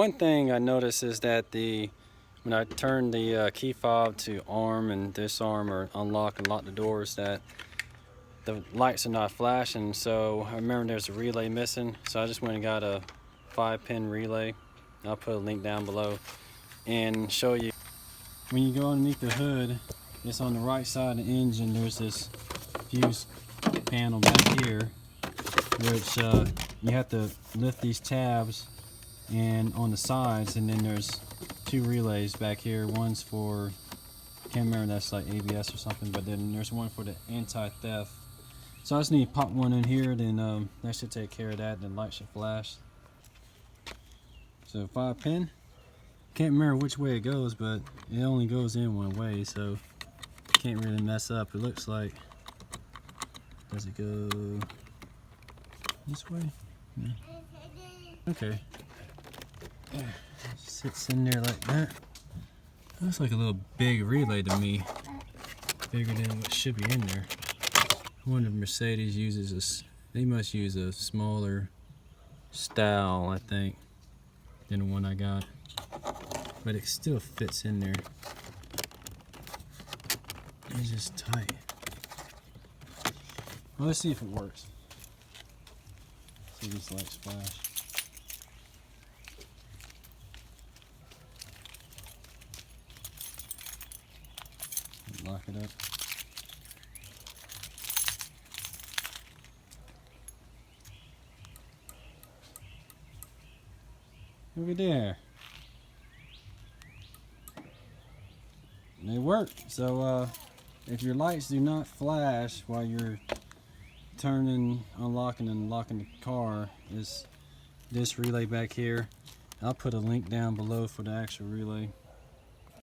one thing I noticed is that when I turn the key fob to arm and disarm or unlock and lock the doors, that the lights are not flashing. So I remember there's a relay missing, so I just went and got a 5-pin relay. I'll put a link down below and show you. When you go underneath the hood, it's on the right side of the engine. There's this fuse panel back here, which you have to lift these tabs and on the sides, and then there's 2 relays back here. One's for, can't remember, that's like ABS or something, but then there's one for the anti-theft. So I just need to pop one in here, then that should take care of that. Then light should flash. So 5-pin. Can't remember which way it goes, but it only goes in one way, so can't really mess up. It looks like, does it go this way? No. Okay. Sits in there like that. Looks like a little big relay to me. Bigger than what should be in there. One of Mercedes uses this. They must use a smaller style, I think, than the one I got. But it still fits in there. It's just tight. Well, let's see if it works. See these lights flash. Lock it up. Look at there. They work. So if your lights do not flash while you're turning, unlocking and locking the car, is this relay back here. I'll put a link down below for the actual relay.